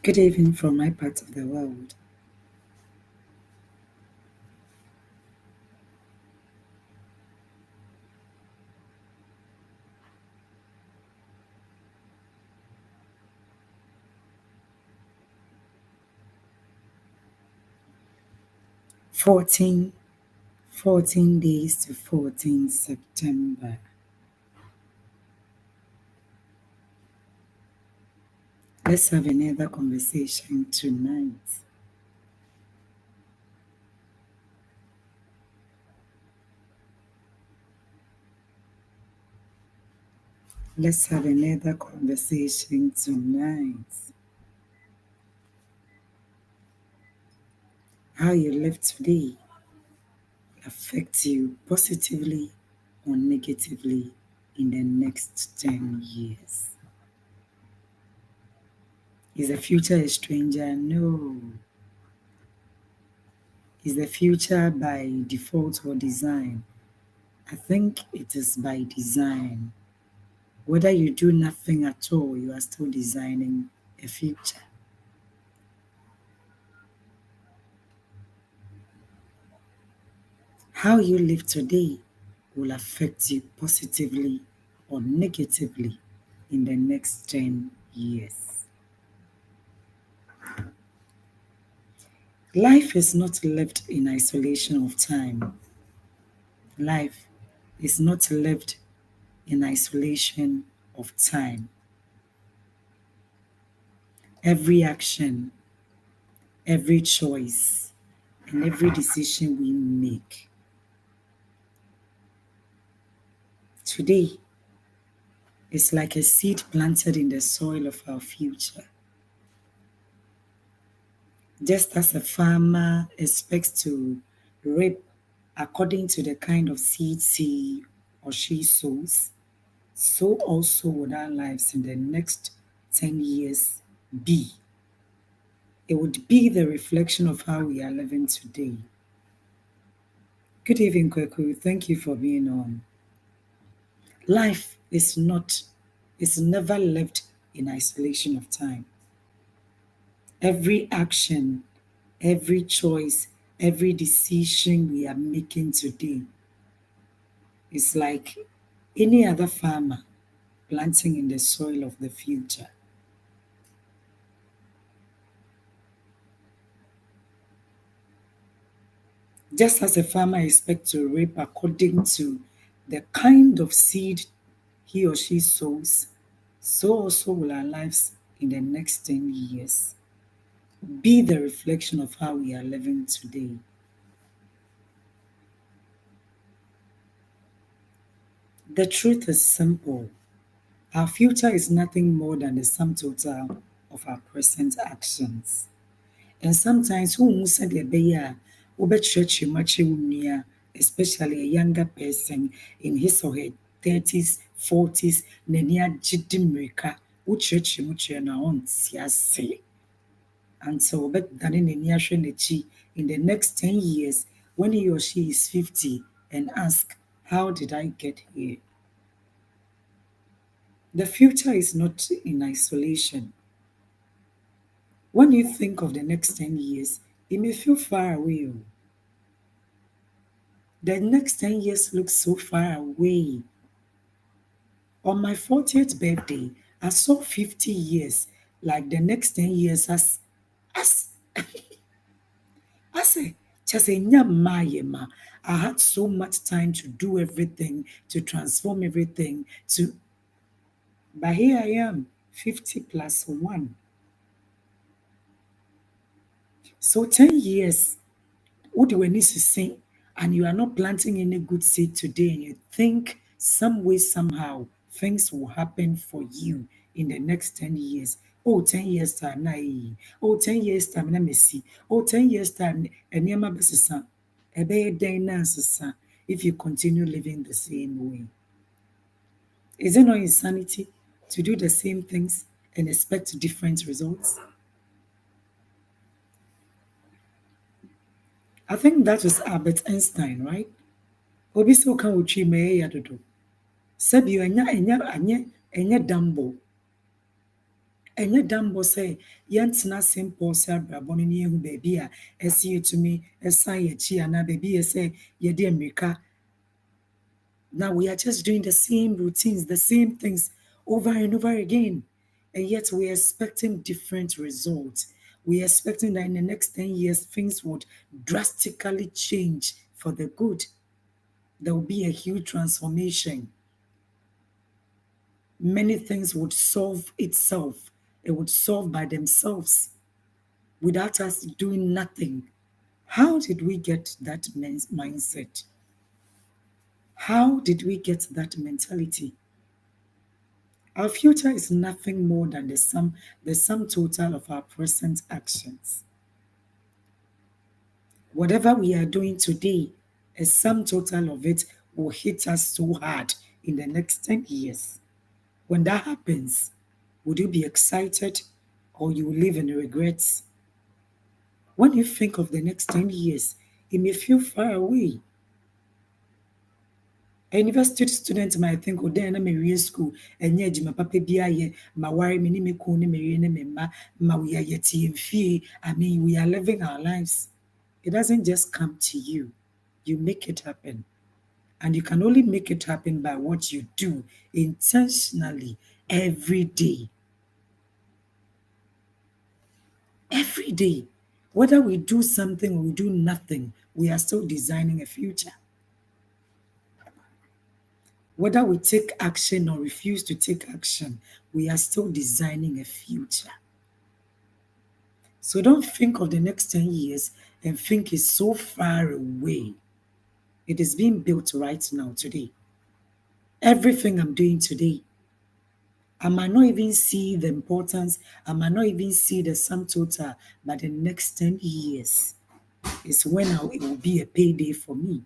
Good evening from my part of the world. Fourteen, 14 days to 14 September. Let's have another conversation tonight. Let's have another conversation tonight. How you live today affects you positively or negatively in the next 10 years. Is the future a stranger? No. Is the future by default or design? I think it is by design. Whether you do nothing at all, you are still designing a future. How you live today will affect you positively or negatively in the next 10 years. Life is not lived in isolation of time. Life is not lived in isolation of time. Every action, every choice, and every decision we make today is like a seed planted in the soil of our future. Just as a farmer expects to reap according to the kind of seeds he or she sows, so also would our lives in the next 10 years be. It would be the reflection of how we are living today. Good evening, Kweku. Thank you for being on. Life is never lived in isolation of time. Every action, every choice, every decision we are making today is like any other farmer planting in the soil of the future. Just as a farmer expects to reap according to the kind of seed he or she sows, so also will our lives in the next 10 years be the reflection of how we are living today. The truth is simple. Our future is nothing more than the sum total of our present actions. And sometimes who said the church especially a younger person in his or her 30s, 40s, nenia jidimirika, who church na on say until in the next 10 years when he or she is 50 and ask, how did I get here? The future is not in isolation. When you think of the next 10 years, it may feel far away. The next 10 years looks so far away. On my 40th birthday, I saw 50 years, like the next 10 years as a just a nyamayema. I had so much time to do everything, to transform everything, but here I am, 50 plus 1. So 10 years, what do we need to say? And you are not planting any good seed today, and you think some way, somehow, things will happen for you in the next 10 years. Oh, 10 years time, na eh. Oh, 10 years time, na messy. Oh, 10 years time, and yama besisa. Ebe day na sisa. If you continue living the same way, is it not insanity to do the same things and expect different results? I think that was Albert Einstein, right? Obi sɛ ɔka wɔ twi ma ɛyɛ dodo. Sɛbi ɛnya dumbo. Ɛnyɛ dambɔ sɛ yɛntena ase mpɔ sɛ abrabɔ no ne yɛhu baabi a ɛsɛ yɛtumi ɛsan yɛn akyi anaa baabi yɛ sɛ yɛde mmirika. Now we are just doing the same routines, the same things over and over again. And yet we are expecting different results. We are expecting that in the next 10 years, things would drastically change for the good. There will be a huge transformation. Many things would solve itself. It would solve by themselves without us doing nothing. How did we get that mindset? How did we get that mentality? Our future is nothing more than the sum total of our present actions. Whatever we are doing today, a sum total of it will hit us so hard in the next 10 years. When that happens, would you be excited or you will live in regrets? When you think of the next 10 years, it may feel far away. A university student might think, oh, then I'm a school, and yet my papa be a my worry, me coon, me ma we are yet in fear. I mean, we are living our lives. It doesn't just come to you, you make it happen. And you can only make it happen by what you do intentionally every day. Every day. Whether we do something or we do nothing, we are still designing a future. Whether we take action or refuse to take action, we are still designing a future. So don't think of the next 10 years and think it's so far away. It is being built right now, today. Everything I'm doing today, I might not even see the importance, I might not even see the sum total, but the next 10 years is when it will be a payday for me.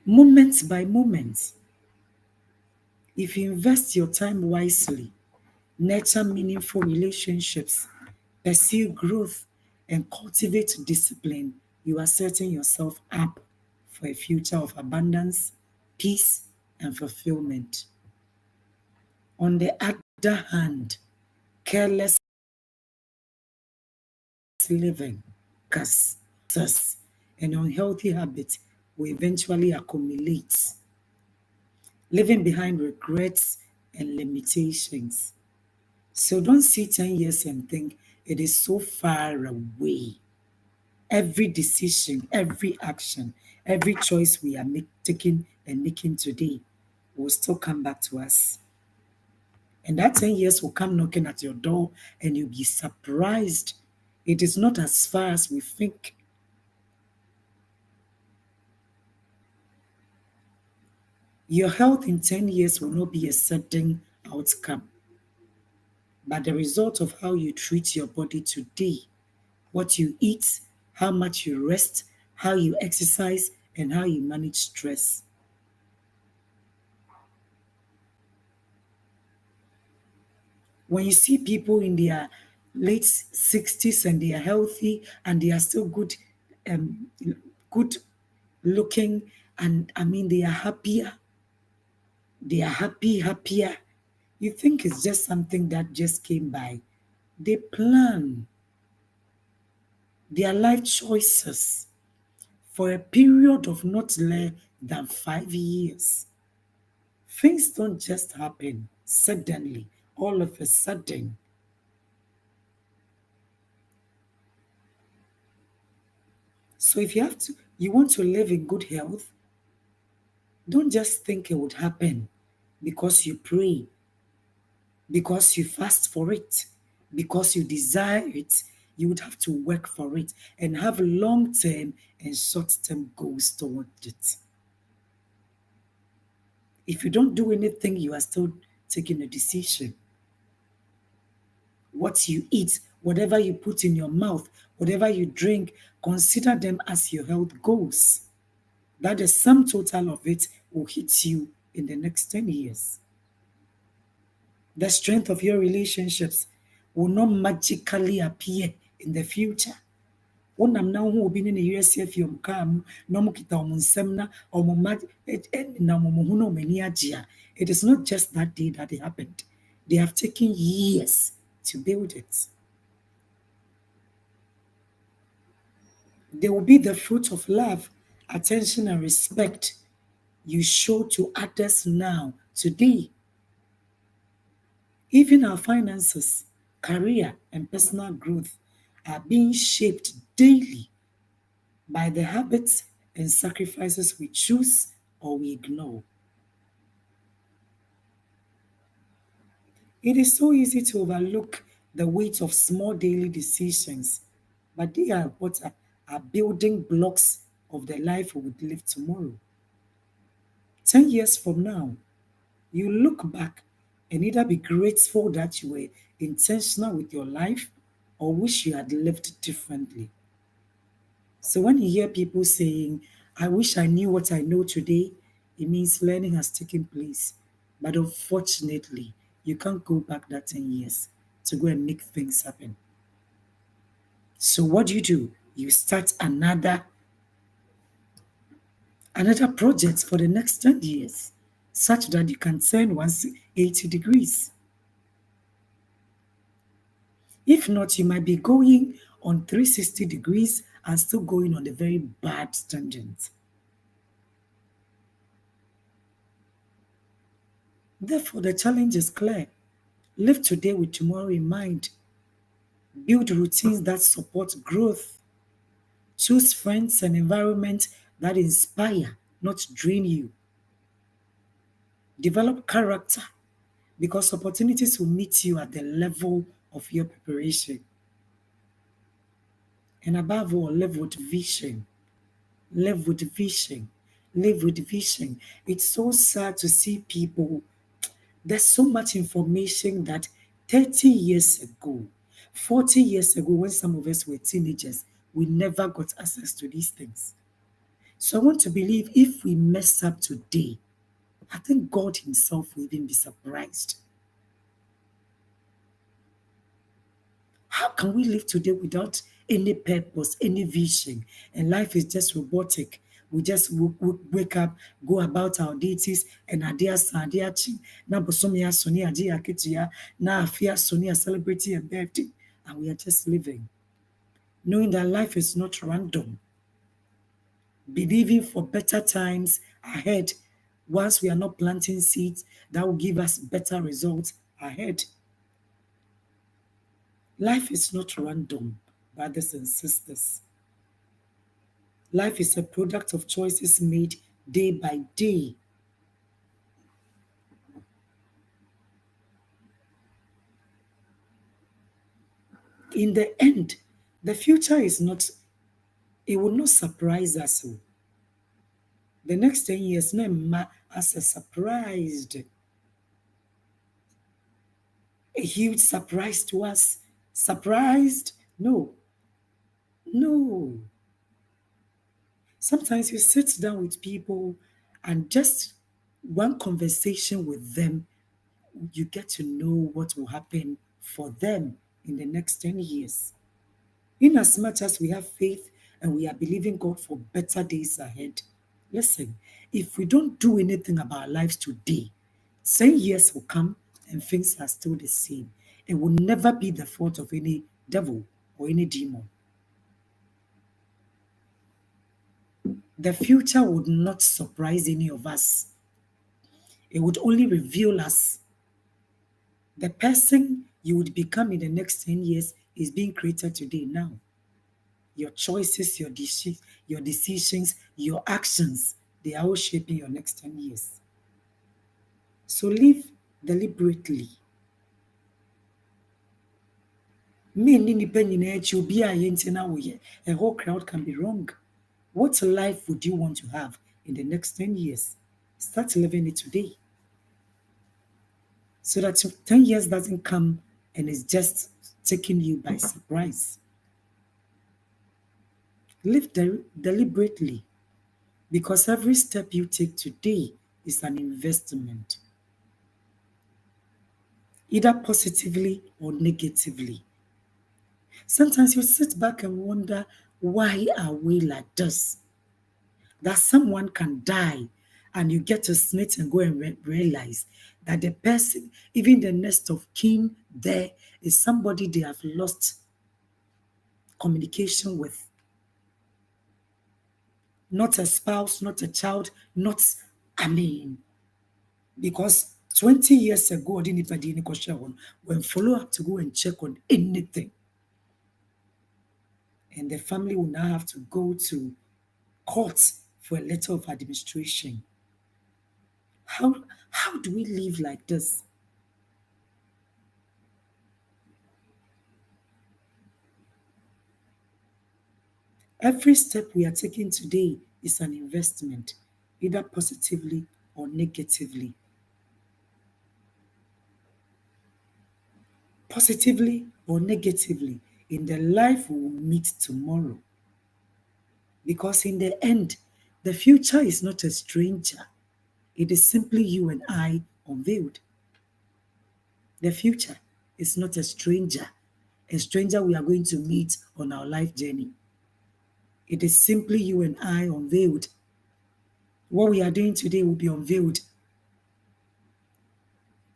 Moment by moment, if you invest your time wisely, nurture meaningful relationships, pursue growth, and cultivate discipline, you are setting yourself up for a future of abundance, peace, and fulfillment. On the other hand, careless living, curses, and unhealthy habits will eventually accumulate, leaving behind regrets and limitations. So don't see 10 years and think it is so far away. Every decision, every action, every choice we are taking and making today will still come back to us. And that 10 years will come knocking at your door and you'll be surprised. It is not as far as we think. Your health in 10 years will not be a certain outcome, but the result of how you treat your body today, what you eat, how much you rest, how you exercise, and how you manage stress. When you see people in their late 60s and they are healthy and they are still um, good looking, and I mean they are happier, happier. You think it's just something that just came by. They plan their life choices for a period of not less than 5 years. Things don't just happen suddenly, all of a sudden. So if you want to live in good health, don't just think it would happen because you pray, because you fast for it, because you desire it. You would have to work for it and have long-term and short-term goals toward it. If you don't do anything, you are still taking a decision. What you eat, whatever you put in your mouth, whatever you drink, consider them as your health goals. That the sum total of it will hit you in the next 10 years. The strength of your relationships will not magically appear in the future. Wonam na wo obi ne ne yere se afie kaa mu na ɔmo kita ɔmo nsɛm na ɔmo ma na ɔmo hu na ɔmo ani agye a It is not just that day that it happened. They have taken years to build it. They will be the fruit of love, attention, and respect you show to others now, today. Even our finances, career, and personal growth are being shaped daily by the habits and sacrifices we choose or we ignore. It is so easy to overlook the weight of small daily decisions, but they are are building blocks of the life we would live tomorrow. 10 years from now, you look back and either be grateful that you were intentional with your life or wish you had lived differently. So when you hear people saying, I wish I knew what I know today, it means learning has taken place. But unfortunately, you can't go back that 10 years to go and make things happen. So what do? You start another project for the next 10 years, such that you can turn 180 degrees. If not, you might be going on 360 degrees and still going on a very bad tangent. Therefore, the challenge is clear. Live today with tomorrow in mind. Build routines that support growth. Choose friends and environment that inspire, not drain you. Develop character because opportunities will meet you at the level of your preparation. And above all, live with vision. Live with vision. Live with vision. It's so sad to see people. There's so much information that 30 years ago, 40 years ago, when some of us were teenagers, we never got access to these things. So I want to believe if we mess up today, I think God Himself will even be surprised. How can we live today without any purpose, any vision? And life is just robotic. We just wake up, go about our duties, and adia sandiachi, na bosomia sonia adia kitia, na afia sonia celebrating a birthday, and we are just living, knowing that life is not random, believing for better times ahead. Once we are not planting seeds that will give us better results ahead. Life is not random, brothers and sisters. Life is a product of choices made day by day. In the end, the future is not, it will not surprise us. The next 10 years, Nema as a surprised, a huge surprise to us. Surprised? No, no. Sometimes you sit down with people and just one conversation with them, you get to know what will happen for them in the next 10 years. In as much as we have faith and we are believing God for better days ahead, listen, if we don't do anything about our lives today, 10 years will come and things are still the same. It will never be the fault of any devil or any demon. The future would not surprise any of us. It would only reveal us. The person you would become in the next 10 years is being created today now. Your choices, your decisions, your actions, they are all shaping your next 10 years. So live deliberately. Me and nipa nyinaa akyi, obi a yɛnti na woyɛ, a whole crowd can be wrong. What life would you want to have in the next 10 years? Start living it today. So that 10 years doesn't come and it's just taking you by surprise. Live deliberately because every step you take today is an investment, either positively or negatively. Sometimes you sit back and wonder, why are we like this? That someone can die And you get to snitch and go and realize that the person, even the next of kin there, is somebody they have lost communication with. Not a spouse, not a child, not, I mean, because 20 years ago, I didn't even any question when follow up to go and check on anything. And the family will now have to go to court for a letter of administration. How do we live like this? Every step we are taking today is an investment, either positively or negatively. Positively or negatively, in the life we will meet tomorrow. Because in the end, the future is not a stranger. It is simply you and I unveiled. The future is not a stranger we are going to meet on our life journey. It is simply you and I unveiled. What we are doing today will be unveiled.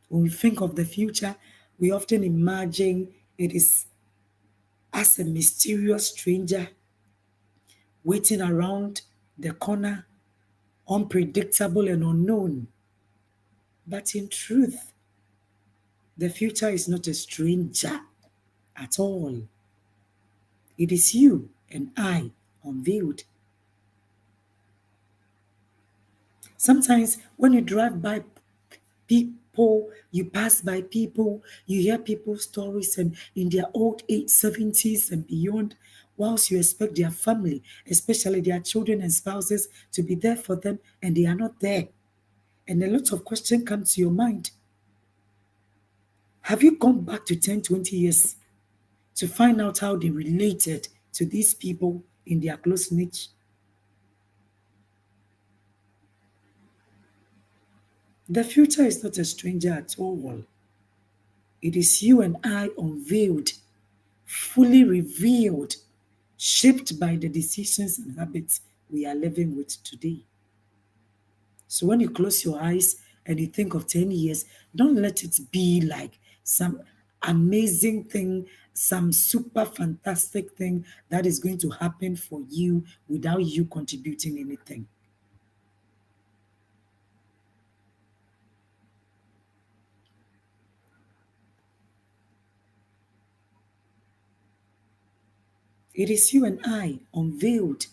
When we think of the future, we often imagine it is as a mysterious stranger waiting around the corner, unpredictable and unknown. But in truth, the future is not a stranger at all. It is you and I unveiled. Sometimes when you drive by people, you pass by people, you hear people's stories and in their old age, 70s and beyond, whilst you expect their family, especially their children and spouses, to be there for them, and they are not there. And a lot of questions come to your mind. Have you gone back to 10, 20 years to find out how they related to these people in their close niche? The future is not a stranger at all. It is you and I unveiled, fully revealed, shaped by the decisions and habits we are living with today. So when you close your eyes and you think of 10 years, don't let it be like some amazing thing, some super fantastic thing that is going to happen for you without you contributing anything. It is you and I unveiled,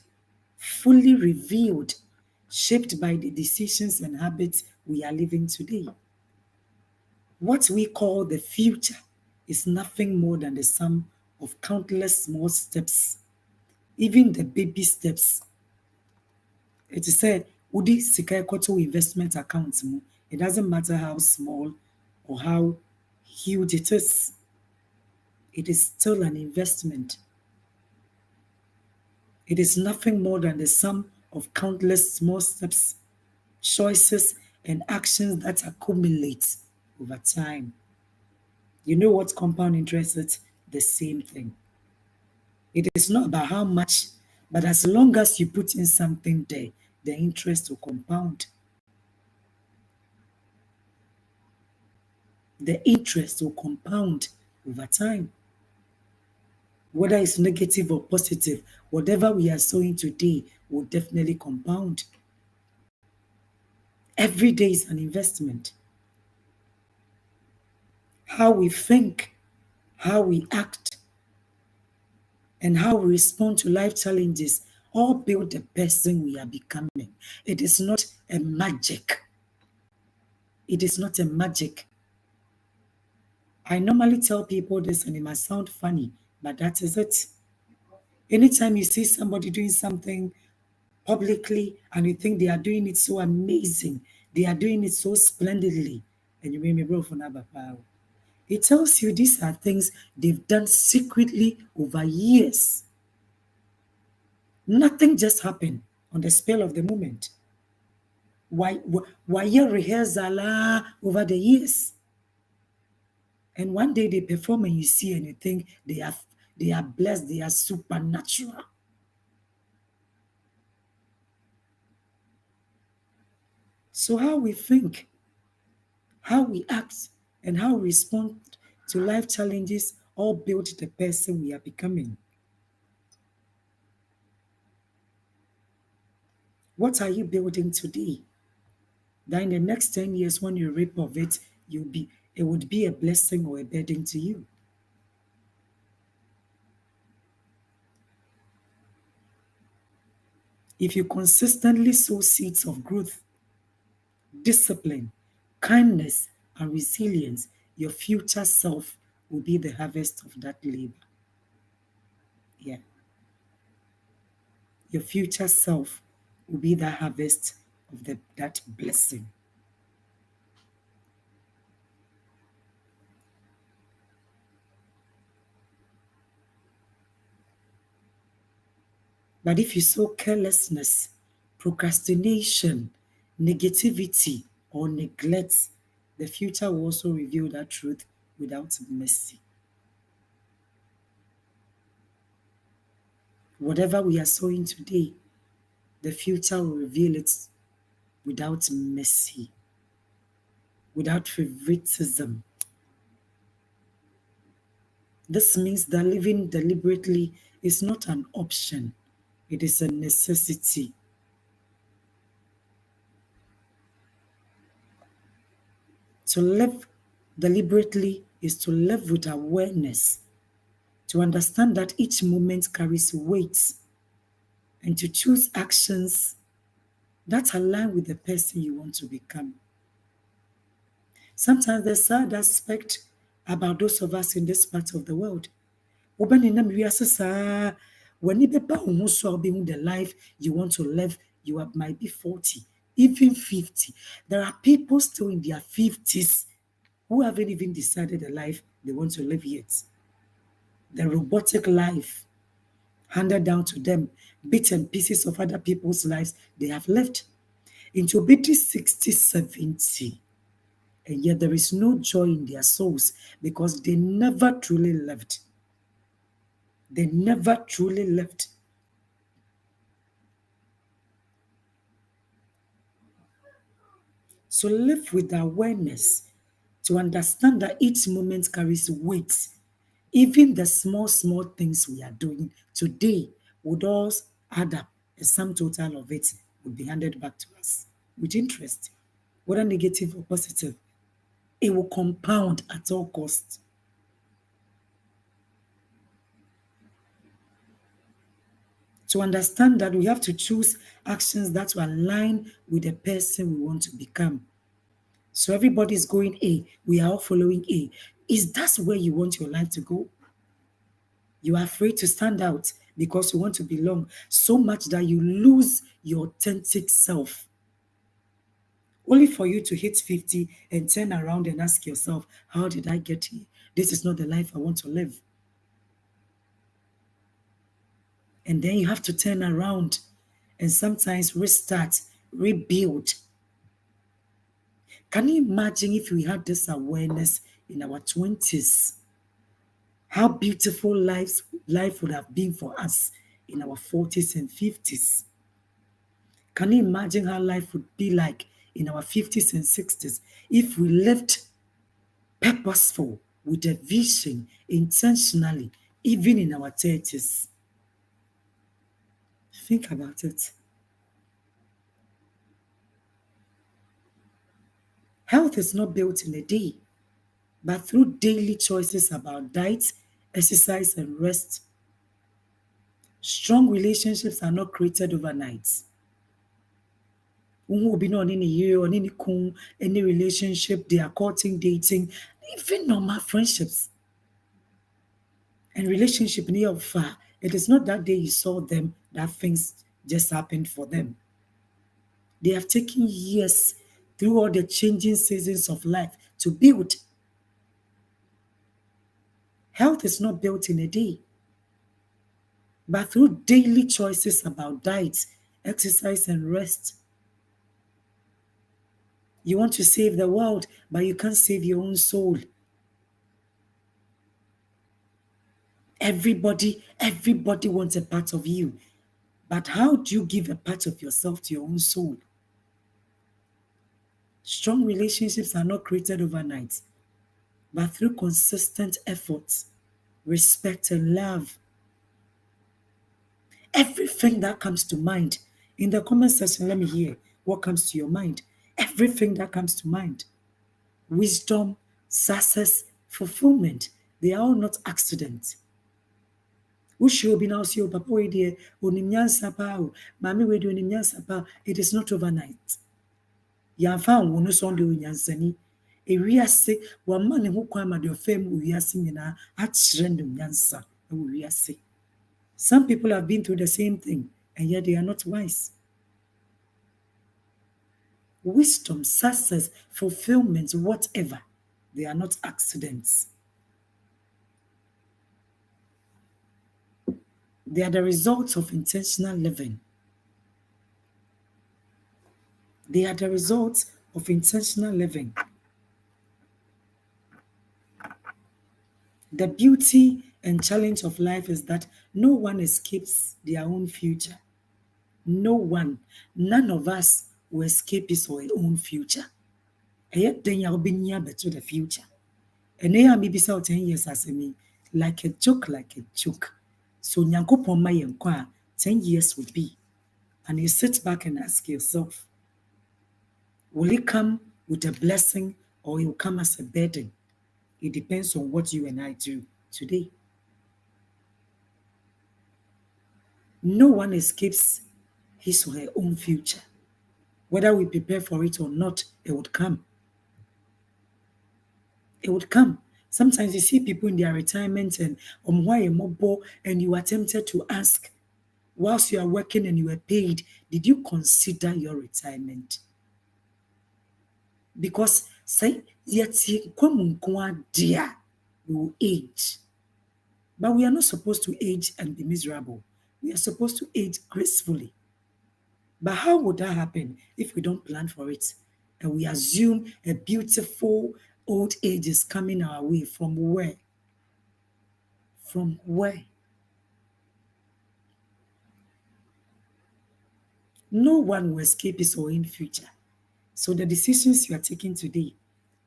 fully revealed, shaped by the decisions and habits we are living today. What we call the future is nothing more than the sum of countless small steps, even the baby steps. It is said, Udi Sika Ekoto investment account, it doesn't matter how small or how huge it is still an investment. It is nothing more than the sum of countless small steps, choices, and actions that accumulate over time. You know what compound interest is? The same thing. It is not about how much, but as long as you put in something there, the interest will compound. The interest will compound over time. Whether it's negative or positive, whatever we are sowing today will definitely compound. Every day is an investment. How we think, how we act, and how we respond to life challenges all build the person we are becoming. It is not a magic. It is not a magic. I normally tell people this and it might sound funny, but that is it. Anytime you see somebody doing something publicly and you think they are doing it so amazing, they are doing it so splendidly, and you make me bro for power. It tells you these are things they've done secretly over years. Nothing just happened on the spell of the moment. Why you rehearsal over the years? And one day they perform and you see and you think they are blessed, they are supernatural. So, how we think, how we act, and how we respond to life challenges all build the person we are becoming. What are you building today? That in the next 10 years, when you reap of it, it would be a blessing or a burden to you. If you consistently sow seeds of growth, discipline, kindness, and resilience, your future self will be the harvest of that labor. Yeah. Your future self will be the harvest of that blessing. But if you sow carelessness, procrastination, negativity, or neglect, the future will also reveal that truth without mercy. Whatever we are sowing today, the future will reveal it without mercy, without favoritism. This means that living deliberately is not an option, it is a necessity. To live deliberately is to live with awareness, to understand that each moment carries weight, and to choose actions that align with the person you want to become. Sometimes the sad aspect about those of us in this part of the world, wobɛnenam wiase saa, w'ani bɛba wo ho so a wobɛhu the life you want to live, might be 40, even 50. There are people still in their 50s who haven't even decided the life they want to live yet. The robotic life handed down to them, bits and pieces of other people's lives they have lived into BT 60, 70. And yet there is no joy in their souls because they never truly lived. They never truly lived. So live with awareness to understand that each moment carries weight. Even the small, small things we are doing today would all add up. A sum total of it would be handed back to us with interest, whether negative or positive. It will compound at all costs. To understand that we have to choose actions that will align with the person we want to become. So everybody is going A, we are all following A. Is that where you want your life to go? You are afraid to stand out because you want to belong so much that you lose your authentic self. Only for you to hit 50 and turn around and ask yourself, how did I get here? This is not the life I want to live. And then you have to turn around and sometimes restart, rebuild. Can you imagine if we had this awareness in our 20s? How beautiful life would have been for us in our 40s and 50s. Can you imagine how life would be like in our 50s and 60s if we lived purposeful, with a vision, intentionally, even in our 30s? Think about it. Health is not built in a day, but through daily choices about diet, exercise, and rest. Strong relationships are not created overnight. Who will be not in a year or any relationship, they are courting, dating, even normal friendships. And relationship near far, it is not that day you saw them that things just happened for them. They have taken years through all the changing seasons of life to build. Health is not built in a day, but through daily choices about diet, exercise, and rest. You want to save the world, but you can't save your own soul. Everybody wants a part of you. But how do you give a part of yourself to your own soul? Strong relationships are not created overnight, but through consistent effort, respect, and love. Everything that comes to mind in the comment section, let me hear what comes to your mind. Everything that comes to mind. Wisdom, success, fulfillment, they are all not accidents. Would be now see papa we dear onimnyansa pa o mami we dear onimnyansa pa. It is not overnight. Yamfa wono so de onyansani. Ewiase wama ne ho kwan ma de ofam wiase nyina akyere ne nyansa e wiase. Some people have been through the same thing and yet they are not wise. Wisdom, success, fulfillment, whatever, they are not accidents. They are the results of intentional living. They are the results of intentional living. The beauty and challenge of life is that no one escapes their own future. No one, none of us will escape his or her own future. And yet, then you'll be near to the future. And then maybe so 10 years as me, like a joke, like a joke. So, Nyanko my Yankwa, 10 years will be. And you sit back and ask yourself, will it come with a blessing or it will come as a burden? It depends on what you and I do today. No one escapes his or her own future. Whether we prepare for it or not, it would come. It would come. Sometimes you see people in their retirement and why mobile, and you are tempted to ask, whilst you are working and you are paid, did you consider your retirement? Because say yet we will age. But we are not supposed to age and be miserable. We are supposed to age gracefully. But how would that happen if we don't plan for it? And we assume a beautiful old age is coming our way from where? From where? No one will escape his own future. So the decisions you are taking today,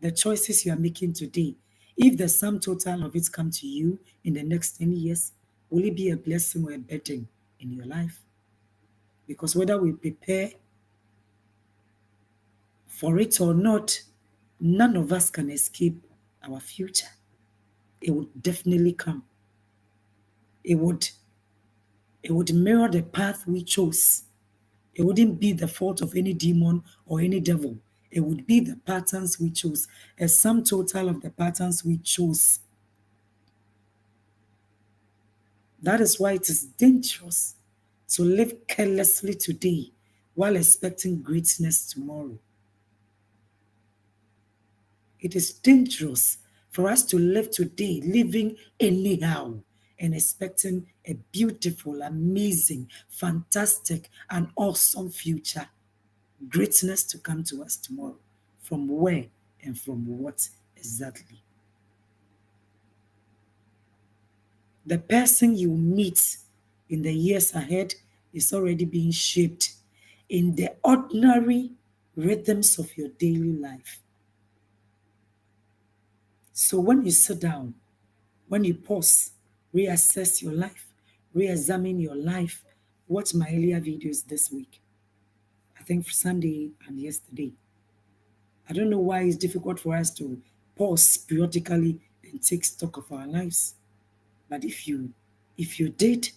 the choices you are making today, if the sum total of it come to you in the next 10 years, will it be a blessing or a burden in your life? Because whether we prepare for it or not, none of us can escape our future. It would definitely come. It would mirror the path we chose. It wouldn't be the fault of any demon or any devil. It would be the patterns we chose, a sum total of the patterns we chose. That is why it is dangerous to live carelessly today while expecting greatness tomorrow. It is dangerous for us to live today living anyhow and expecting a beautiful, amazing, fantastic, and awesome future. Greatness to come to us tomorrow. From where and from what exactly? The person you meet in the years ahead is already being shaped in the ordinary rhythms of your daily life. So when you sit down, when you pause, reassess your life, re-examine your life, watch my earlier videos this week. I think for Sunday and yesterday. I don't know why it's difficult for us to pause periodically and take stock of our lives. But if you did,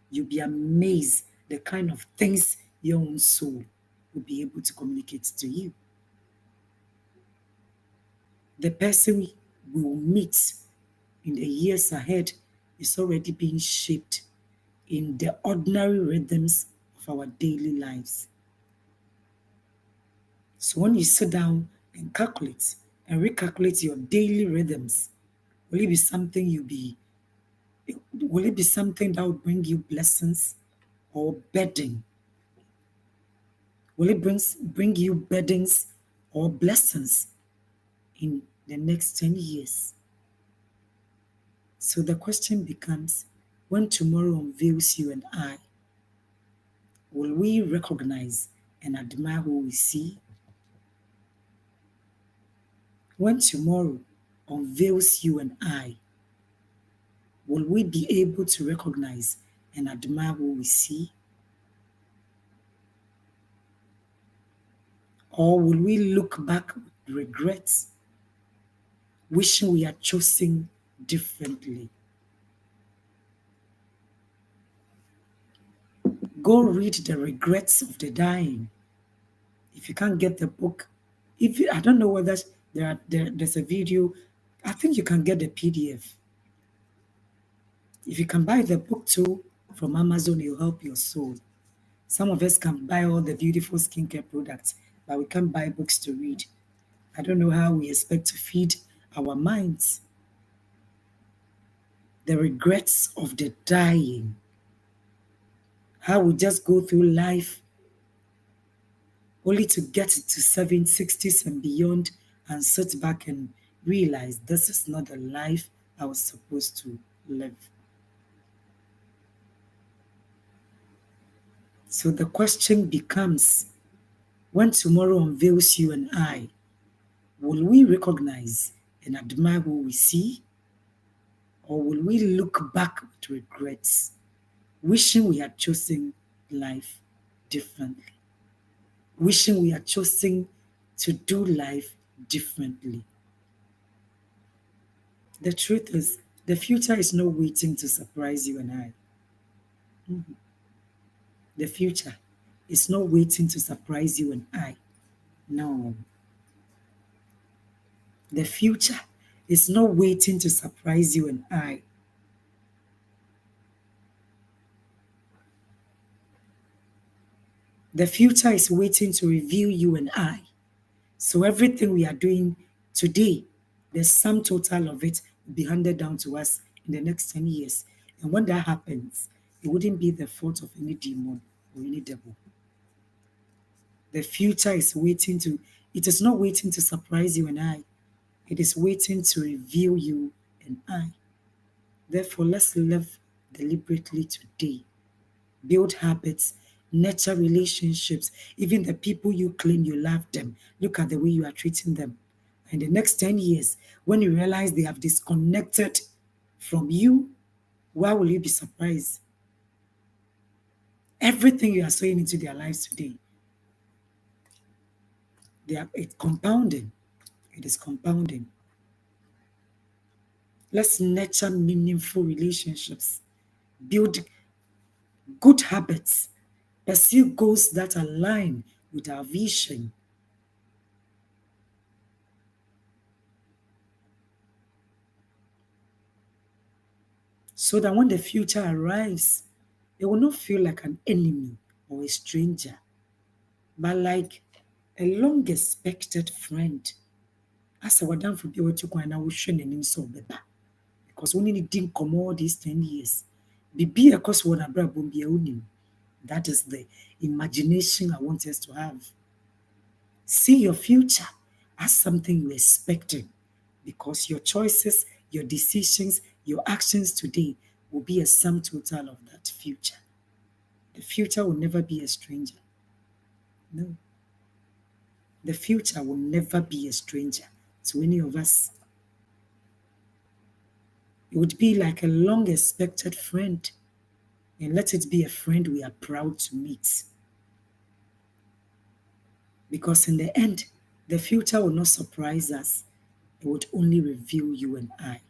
you'll be amazed the kind of things your own soul will be able to communicate to you. The person we will meet in the years ahead is already being shaped in the ordinary rhythms of our daily lives. So when you sit down and calculate and recalculate your daily rhythms, will it be something will it be something that will bring you blessings or burden? Will it bring you burdens or blessings in the next 10 years? So the question becomes, when tomorrow unveils you and I, will we recognize and admire who we see? When tomorrow unveils you and I, will we be able to recognize and admire what we see? Or will we look back with regrets, wishing we had chosen differently? Go read The Regrets of the Dying. If you can't get the book, I don't know whether there's a video. I think you can get the PDF. If you can buy the book too from Amazon, it'll help your soul. Some of us can buy all the beautiful skincare products, but we can't buy books to read. I don't know how we expect to feed our minds. The regrets of the dying. How we just go through life only to get to 70s, 60s and beyond and sit back and realize this is not the life I was supposed to live. So the question becomes, when tomorrow unveils you and I, will we recognize and admire what we see? Or will we look back with regrets, wishing we had chosen life differently? Wishing we had chosen to do life differently. The truth is, the future is not waiting to surprise you and I. The future is not waiting to surprise you and I. No. The future is not waiting to surprise you and I. The future is waiting to reveal you and I. So everything we are doing today, the sum total of it will be handed down to us in the next 10 years. And when that happens, it wouldn't be the fault of any demon or any devil. The future is it is not waiting to surprise you and I. It is waiting to reveal you and I. Therefore, let's live deliberately today. Build habits, nurture relationships. Even the people you claim you love them, look at the way you are treating them. In the next 10 years, when you realize they have disconnected from you, why will you be surprised? Everything you are sowing into their lives today, it's compounding. It is compounding. Let's nurture meaningful relationships, build good habits, pursue goals that align with our vision. So that when the future arrives, it will not feel like an enemy or a stranger, but like a long expected friend. As a wadamfo bi wetu kwan na wohwe n'anim sɛ ɔbɛba. Because when you didn't come all these 10 years, bibi a ɛkɔ so wɔ n'abrabɔ bi a wonim. That is the imagination I want us to have. See your future as something you're expecting, because your choices, your decisions, your actions today will be a sum total of that future. The future will never be a stranger. No. The future will never be a stranger to any of us. It would be like a long expected friend, and let it be a friend we are proud to meet. Because in the end, the future will not surprise us, it would only reveal you and I.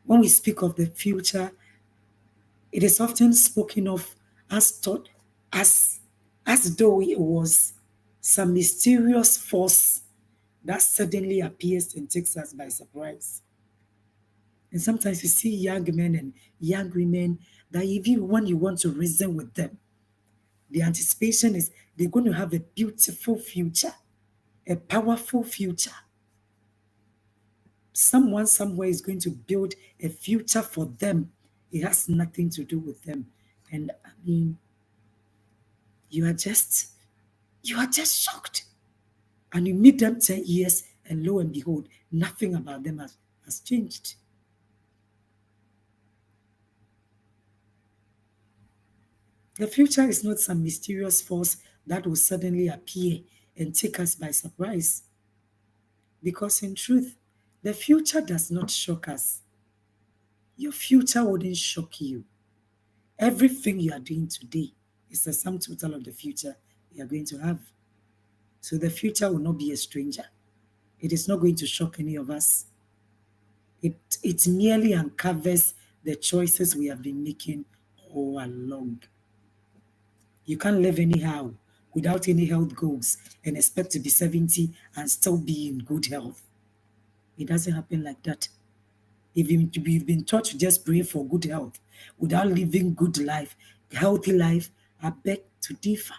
When we speak of the future, it is often spoken of as thought, as though it was some mysterious force that suddenly appears and takes us by surprise. And sometimes you see young men and young women that even when you want to reason with them, the anticipation is they're going to have a beautiful future, a powerful future. Someone somewhere is going to build a future for them. It has nothing to do with them. And I mean, you are just shocked. And you meet them 10 years, and lo and behold, nothing about them has changed. The future is not some mysterious force that will suddenly appear and take us by surprise. Because in truth, the future does not shock us. Your future wouldn't shock you. Everything you are doing today is the sum total of the future you are going to have. So the future will not be a stranger. It is not going to shock any of us. It merely uncovers the choices we have been making all along. You can't live anyhow without any health goals and expect to be 70 and still be in good health. It doesn't happen like that. If you've been taught to just pray for good health without living good life, healthy life, I beg to differ.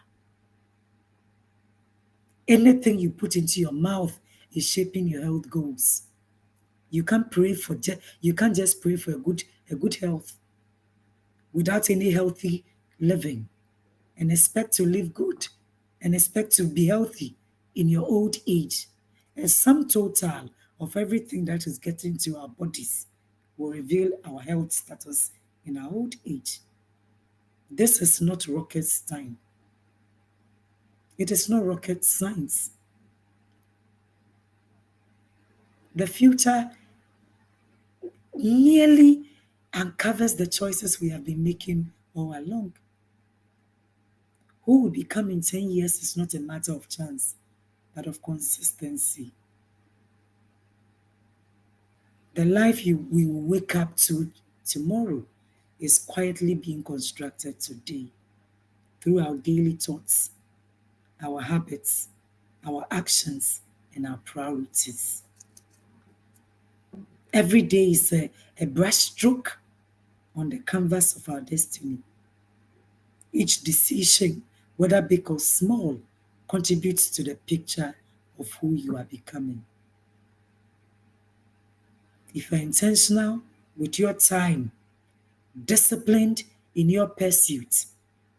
Anything you put into your mouth is shaping your health goals. You can't just pray for a good health without any healthy living and expect to live good and expect to be healthy in your old age. A sum total of everything that is getting to our bodies will reveal our health status in our old age. This is not rocket science. It is not rocket science. The future merely uncovers the choices we have been making all along. Who will become in 10 years is not a matter of chance, but of consistency. The life we will wake up to tomorrow is quietly being constructed today through our daily thoughts, our habits, our actions, and our priorities. Every day is a brushstroke on the canvas of our destiny. Each decision, whether big or small, contributes to the picture of who you are becoming. If you're intentional with your time, disciplined in your pursuits,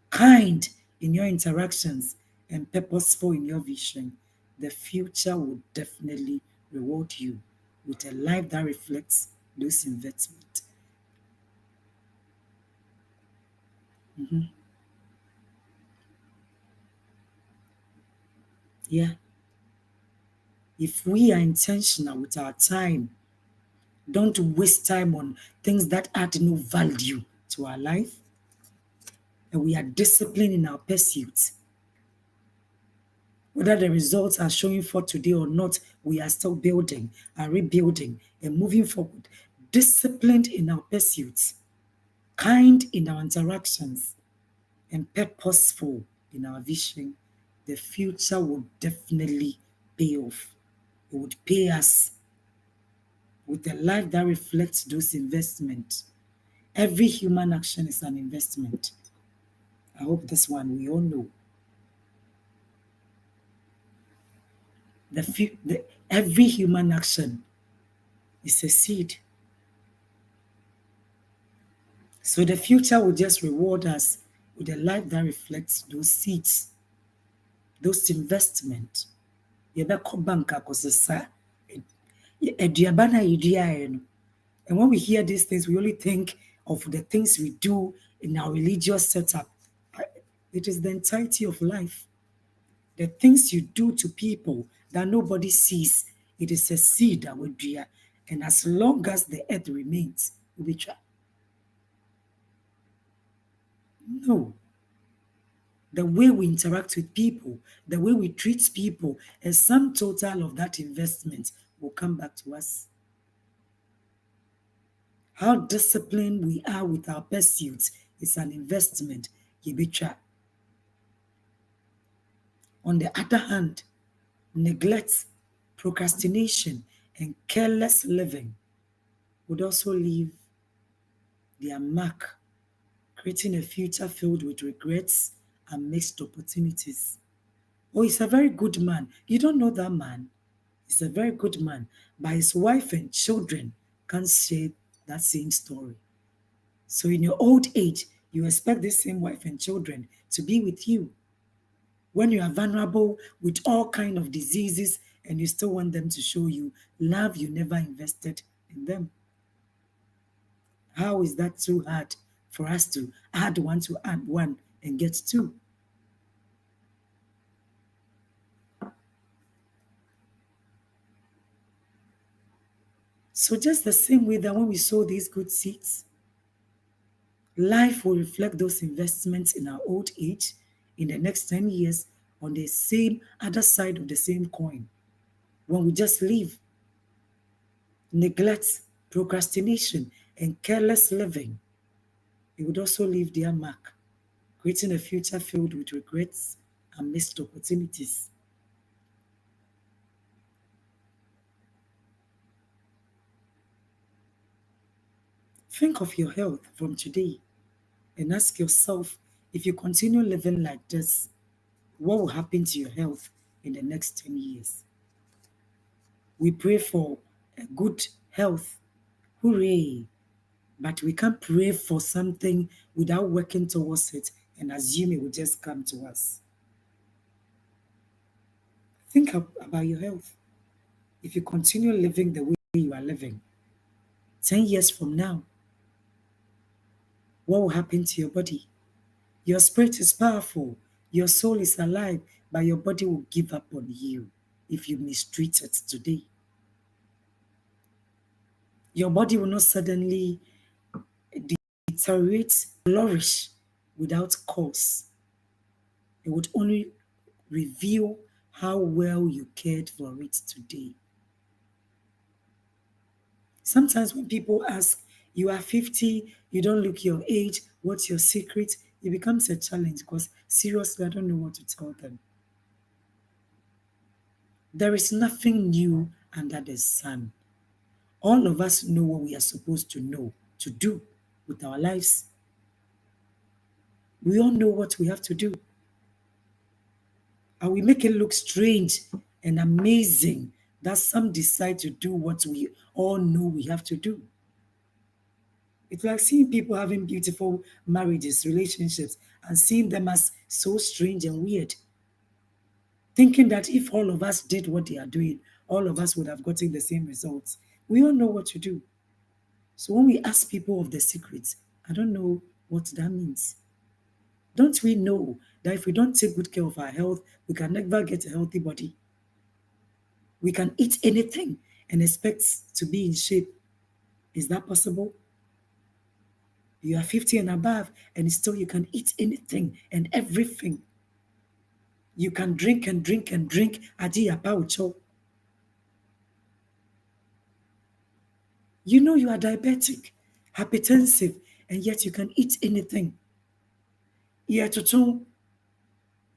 kind in your interactions, and purposeful in your vision, the future will definitely reward you with a life that reflects those investments. Yeah. If we are intentional with our time, don't waste time on things that add no value to our life, and we are disciplined in our pursuits, whether the results are showing for today or not, we are still building and rebuilding and moving forward. Disciplined in our pursuits, kind in our interactions, and purposeful in our vision, the future will definitely pay off. It would pay us with a life that reflects those investments. Every human action is an investment. I hope this one we all know. Every human action is a seed. So the future will just reward us with a life that reflects those seeds, those investments. Yɛbɛkɔ bank akɔsesa aduaba no a yɛduaeɛ no. And when we hear these things, we only think of the things we do in our religious setup. It is the entirety of life. The things you do to people that nobody sees, it is a seed that will dua. And as long as the earth remains, we'll be trapped. No. The way we interact with people, the way we treat people, a sum total of that investment will come back to us. How disciplined we are with our pursuits is an investment. Yibicha. On the other hand, neglect, procrastination, and careless living would also leave their mark, creating a future filled with regrets and missed opportunities. Oh, he's a very good man. You don't know that man. He's a very good man, but his wife and children can't share that same story. So in your old age, you expect this same wife and children to be with you. When you are vulnerable with all kind of diseases and you still want them to show you love you never invested in them. How is that too hard for us to add one to add one and get two? So just the same way that when we sow these good seeds, life will reflect those investments in our old age in the next 10 years on the same other side of the same coin. When we just leave, neglect, procrastination, and careless living, it would also leave their mark, creating a future filled with regrets and missed opportunities. Think of your health from today and ask yourself, if you continue living like this, what will happen to your health in the next 10 years? We pray for a good health. Hooray! But we can't pray for something without working towards it and assume it will just come to us. Think about your health. If you continue living the way you are living, 10 years from now, what will happen to your body? Your spirit is powerful, your soul is alive, but your body will give up on you if you mistreat it today. Your body will not suddenly deteriorate, flourish without cause. It would only reveal how well you cared for it today. Sometimes when people ask, you are 50, you don't look your age, what's your secret? It becomes a challenge because seriously, I don't know what to tell them. There is nothing new under the sun. All of us know what we are supposed to know, to do with our lives. We all know what we have to do. And we make it look strange and amazing that some decide to do what we all know we have to do. It's like seeing people having beautiful marriages, relationships, and seeing them as so strange and weird. Thinking that if all of us did what they are doing, all of us would have gotten the same results. We all know what to do. So when we ask people of the secrets, I don't know what that means. Don't we know that if we don't take good care of our health, we can never get a healthy body? We can eat anything and expect to be in shape. Is that possible? You are 50 and above, and still you can eat anything and everything. You can drink and drink and drink. You know you are diabetic, hypertensive, and yet you can eat anything. Yetoto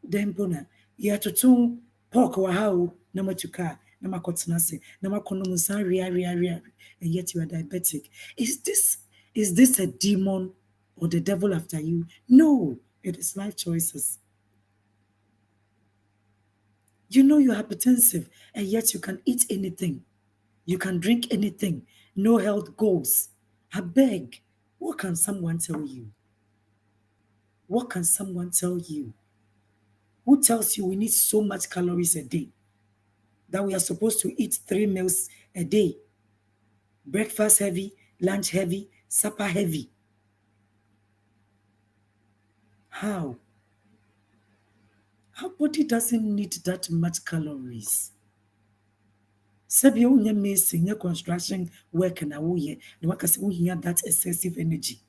dempona, yetoto pork wahao, namatuka, namakotanase, namakonomusa ria, and yet you are diabetic. Is this a demon or the devil after you? No, it is life choices. You know you're hypertensive, and yet you can eat anything. You can drink anything. No health goals. I beg, what can someone tell you? What can someone tell you? Who tells you we need so much calories a day? That we are supposed to eat 3 meals a day? Breakfast heavy, lunch heavy, supper heavy. How? Our body doesn't need that much calories. Sɛbi wonyɛ mason, nyɛ construction work na woyɛ, na waka sɛ wohia that excessive energy.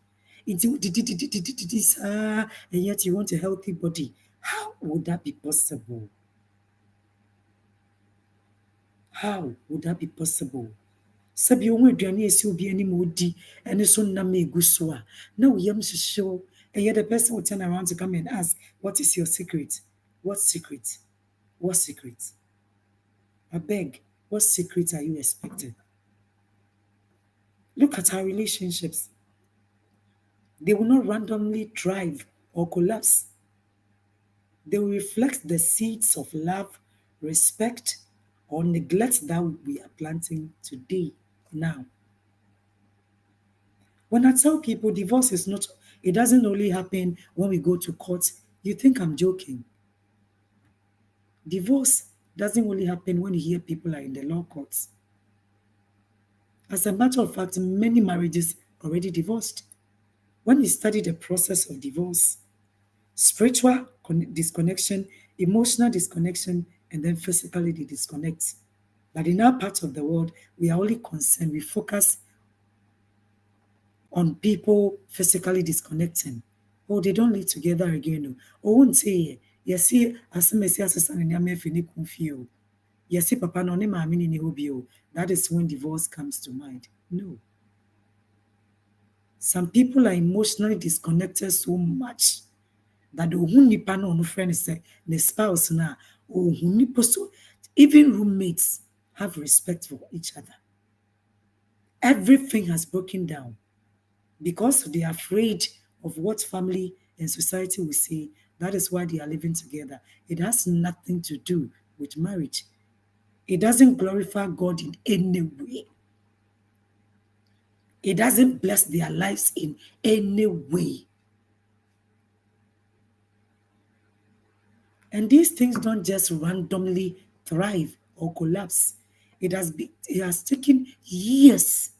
Nti wodidididididi saa, and yet you want a healthy body. How would that be possible? How would that be possible? Sɛbi wo aduane esi obi anim odi, ɛne so nam egu so a, na wo yam hyehyew, and yet the person will turn around to come and ask, what is your secret? What secret? What secret? I beg, what secret are you expecting? Look at our relationships. They will not randomly thrive or collapse. They will reflect the seeds of love, respect, or neglect that we are planting today, now. When I tell people divorce is not, it doesn't only happen when we go to court, you think I'm joking. Divorce doesn't only happen when you hear people are in the law courts. As a matter of fact, many marriages already divorced. When you study the process of divorce, spiritual disconnection, emotional disconnection, and then physically they disconnect. But in our part of the world, we are only concerned, we focus on people physically disconnecting. Oh, they don't live together again. Oh, won't say, yes, see, as a messy assistant in Yamefini Confio. Yes, see, Papa, no, name, I mean, in that is when divorce comes to mind. No. Some people are emotionally disconnected so much that the nipa no no friend is the spouse na nipa so even roommates have respect for each other. Everything has broken down because they are afraid of what family and society will say. That is why they are living together. It has nothing to do with marriage. It doesn't glorify God in any way. It doesn't bless their lives in any way. And these things don't just randomly thrive or collapse. It has taken years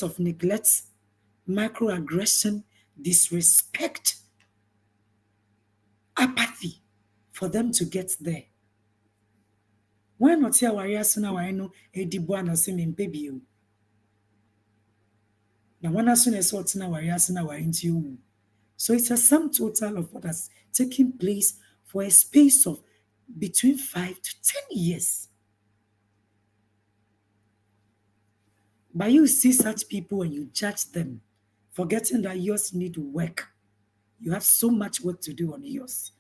of neglect, microaggression, disrespect, apathy for them to get there. Why not here warrior sooner why no edibo and semi mpebio? Now one as soon as what na warrior sooner why into you. So it's a sum total of what has taken place for a space of between 5 to 10 years. But you see such people and you judge them, forgetting that yours need work. You have so much work to do on yours.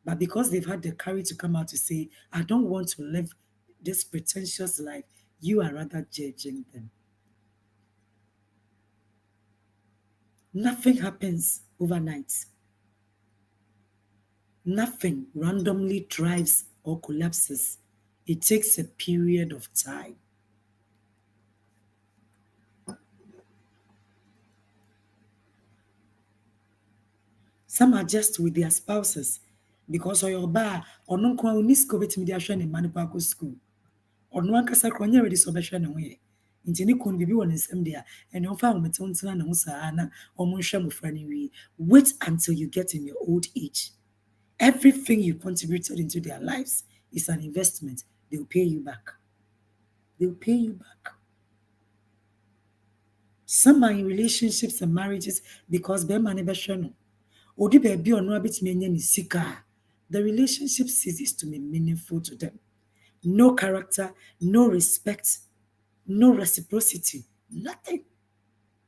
But because they've had the courage to come out to say, I don't want to live this pretentious life, you are rather judging them. Nothing happens overnight. Nothing randomly drives or collapses. It takes a period of time. Some are just with their spouses because or your bar or no kwa unisko bet media shane manipako school. Or no ankasa kro nya ready so be hwe ne ho ye. Nti ne kun bibi won nsem dia ene ofa wo mete ntena ne ho saa na omo hwe mofra ne wi. Wait until you get in your old age. Everything you contributed into their lives is an investment. They'll pay you back. They'll pay you back. Some are in relationships and marriages because be man be hwe no. Odi baby ono abetimi anya ni sika. The relationship ceases to be meaningful to them. No character, no respect, no reciprocity, nothing.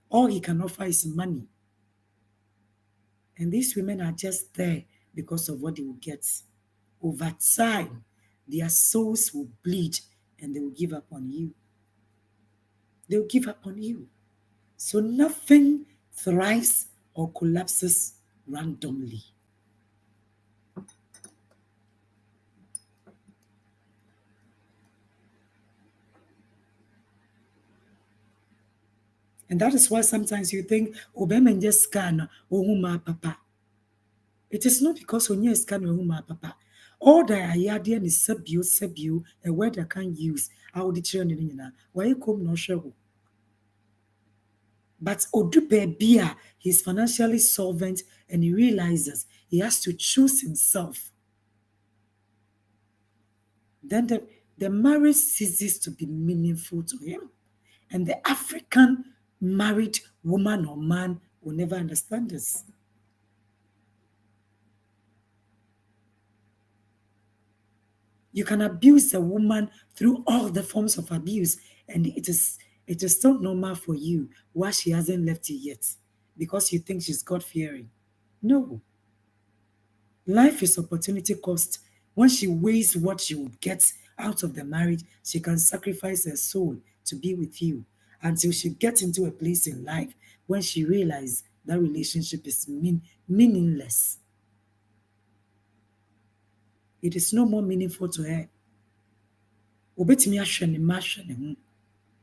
All he can offer is money. And these women are just there because of what they will get. Over time, their souls will bleed and they will give up on you. They will give up on you. So nothing thrives or collapses randomly. And that is why sometimes you think, oh, men just scan, oh, my papa. It is not because when you scan, oh, my papa. All the ayadian is subio, a word I can't use. I would determine in why you come no show. But Odupe Bia, he's financially solvent and he realizes he has to choose himself. Then the marriage ceases to be meaningful to him. And the African married woman or man will never understand this. You can abuse a woman through all the forms of abuse, and it is still normal for you why she hasn't left you yet. Because you think she's God fearing. No. Life is opportunity cost. When she weighs what she would get out of the marriage, she can sacrifice her soul to be with you until she gets into a place in life when she realizes that relationship is meaningless. It is no more meaningful to her. Obetumi ahwɛ ne mma ahwɛ ne ho.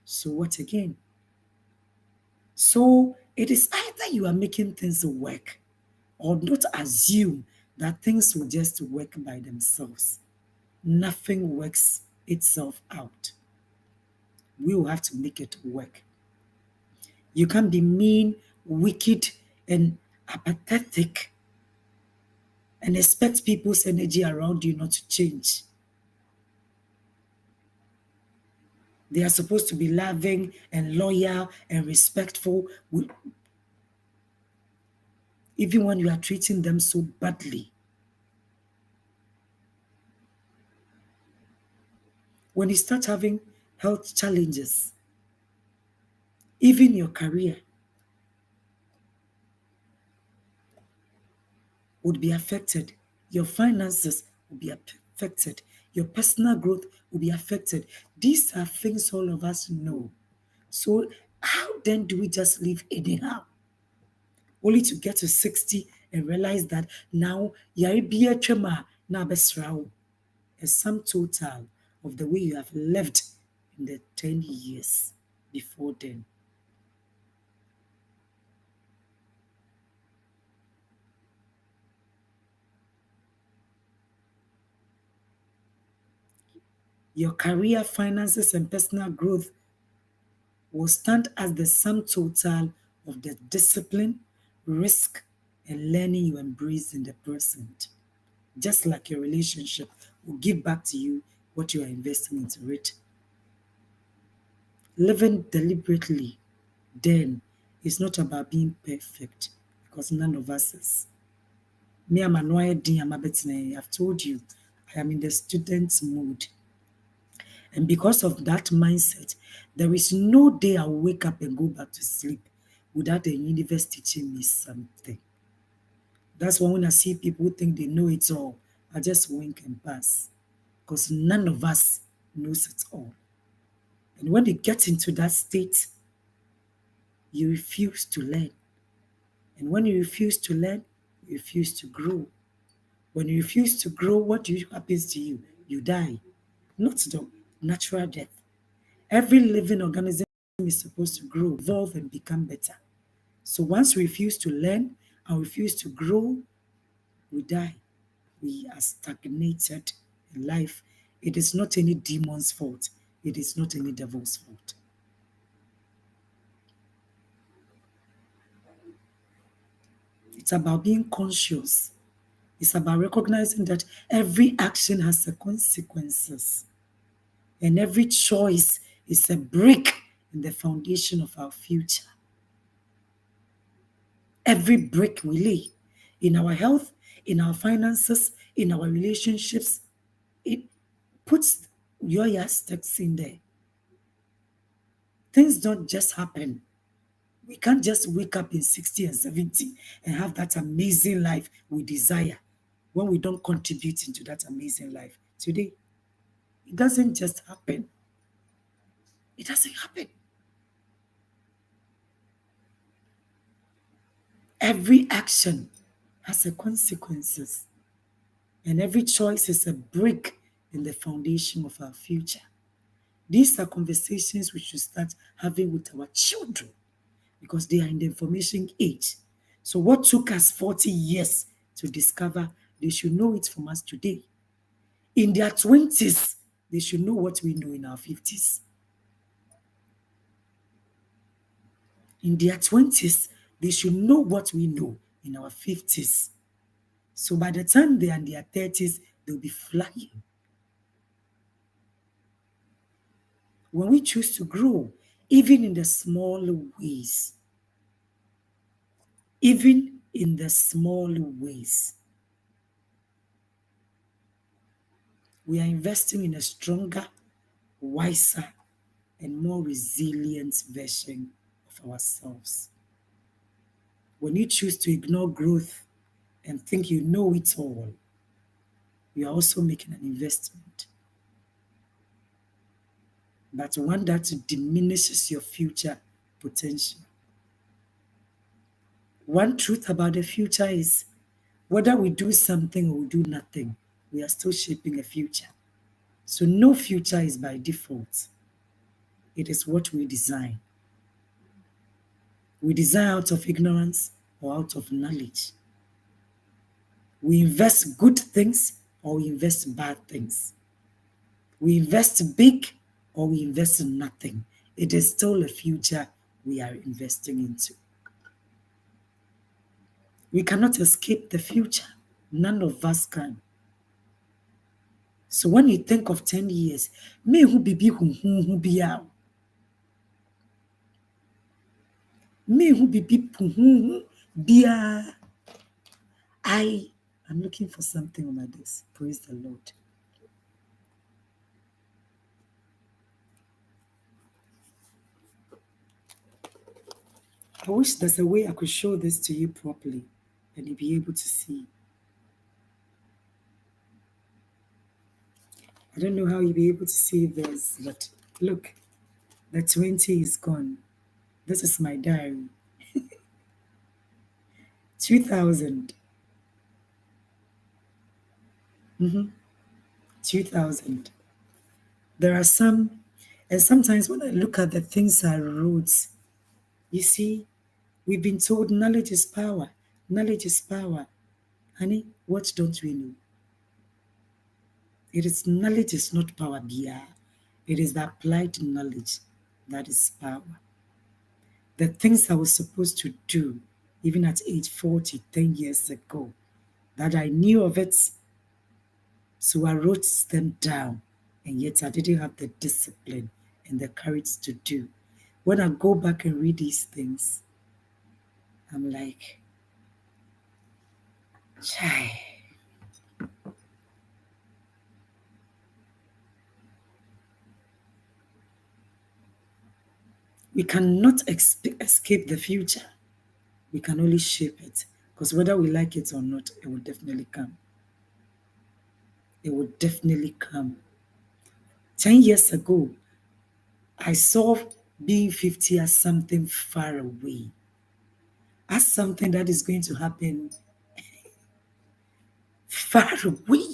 So what again? So it is either you are making things work or not assume that things will just work by themselves. Nothing works itself out. We will have to make it work. You can't be mean, wicked, and apathetic and expect people's energy around you not to change. They are supposed to be loving and loyal and respectful, even when you are treating them so badly. When you start having health challenges, even your career would be affected. Your finances will be affected. Your personal growth will be affected. These are things all of us know. So, how then do we just live anyhow? Only to get to 60 and realize that now, yari chema na besrao, a sum total of the way you have lived in the 10 years before then. Your career, finances, and personal growth will stand as the sum total of the discipline, risk, and learning you embrace in the present. Just like your relationship will give back to you what you are investing into it. Living deliberately, then, is not about being perfect, because none of us is. Me, I'm annoyed, I've told you, I am in the student mood. And because of that mindset, there is no day I'll wake up and go back to sleep without the universe teaching me something. That's why when I see people who think they know it all, I just wink and pass. Because none of us knows it all. And when you get into that state, you refuse to learn. And when you refuse to learn, you refuse to grow. When you refuse to grow, what happens to you? You die. Not the natural death. Every living organism is supposed to grow, evolve, and become better. So once we refuse to learn and refuse to grow, we die. We are stagnated in life. It is not any demon's fault. It is not any devil's fault. It's about being conscious. It's about recognizing that every action has the consequences. And every choice is a brick in the foundation of our future. Every brick we lay in our health, in our finances, in our relationships, it puts your aspects in there. Things don't just happen. We can't just wake up in 60 and 70 and have that amazing life we desire when we don't contribute into that amazing life today. It doesn't just happen. It doesn't happen. Every action has a consequences, and every choice is a brick in the foundation of our future. These are conversations we should start having with our children because they are in the information age. So, what took us 40 years to discover, they should know it from us today. In their 20s, they should know what we know in our 50s. In their 20s, they should know what we know in our 50s. So, by the time they are in their 30s, they'll be flying. When we choose to grow, even in the small ways, even in the small ways, we are investing in a stronger, wiser, and more resilient version of ourselves. When you choose to ignore growth and think you know it all, you are also making an investment, but one that diminishes your future potential. One truth about the future is whether we do something or we do nothing, we are still shaping a future. So no future is by default. It is what we design. We design out of ignorance or out of knowledge. We invest good things or we invest bad things. We invest big or we invest in nothing. It is still a future we are investing into. We cannot escape the future. None of us can. So when you think of 10 years, me who be out. Me who be I'm looking for something on my desk. Praise the Lord. I wish there's a way I could show this to you properly and you'd be able to see. I don't know how you'll be able to see this, but look, the 20 is gone. This is my diary. 2000. 2000. There are some, and sometimes when I look at the things I wrote, you see, we've been told knowledge is power. Knowledge is power. Honey, what don't we know? It is knowledge is not power, Bia. It is the applied knowledge that is power. The things I was supposed to do, even at age 40, 10 years ago, that I knew of it, so I wrote them down, and yet I didn't have the discipline and the courage to do. When I go back and read these things, I'm like, chai. We cannot escape the future. We can only shape it. Because whether we like it or not, it will definitely come. It will definitely come. 10 years ago, I saw being 50 as something far away, as something that is going to happen far away.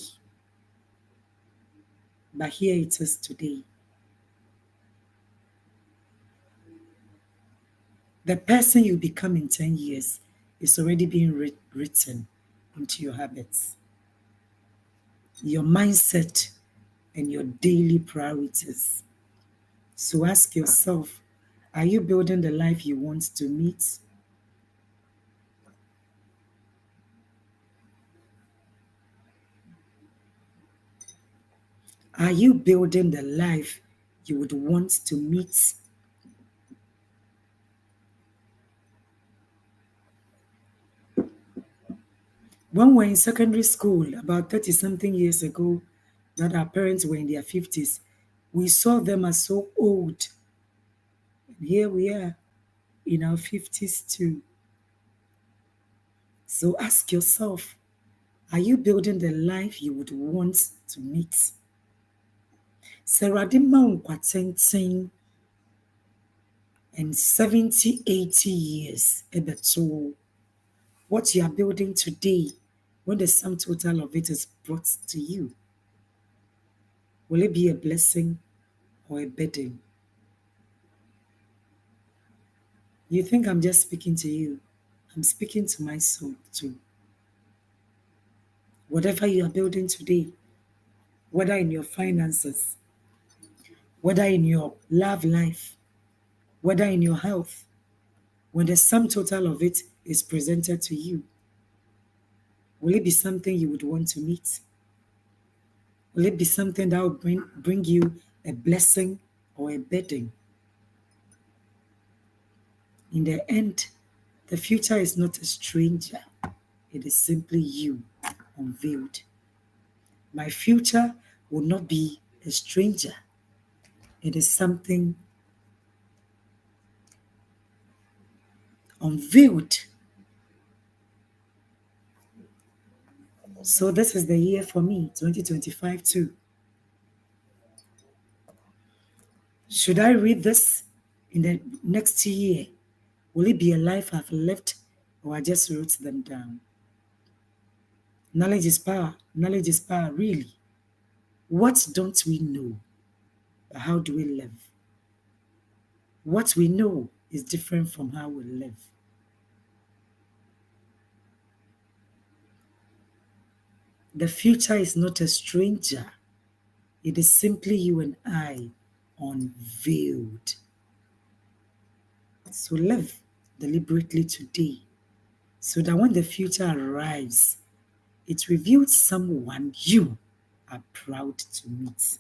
But here it is today. The person you become in 10 years is already being written into your habits, your mindset, and your daily priorities. So ask yourself, are you building the life you want to meet? Are you building the life you would want to meet? When we're in secondary school, about 30 something years ago, that our parents were in their 50s, we saw them as so old. And here we are in our 50s too. So ask yourself, are you building the life you would want to meet? Sarah and 70, 80 years, ebeto. What you are building today, when the sum total of it is brought to you, will it be a blessing or a burden? You think I'm just speaking to you? I'm speaking to my soul too. Whatever you are building today, whether in your finances, whether in your love life, whether in your health, when the sum total of it is presented to you, will it be something you would want to meet? Will it be something that will bring you a blessing or a burden? In the end, the future is not a stranger. It is simply you unveiled. My future will not be a stranger. It is something unveiled. So this is the year for me, 2025 too. Should I read this in the next year? Will it be a life I've lived or I just wrote them down? Knowledge is power. Knowledge is power, really. What don't we know? But how do we live? What we know is different from how we live. The future is not a stranger. It is simply you and I unveiled. So live deliberately today so that when the future arrives, it reveals someone you are proud to meet.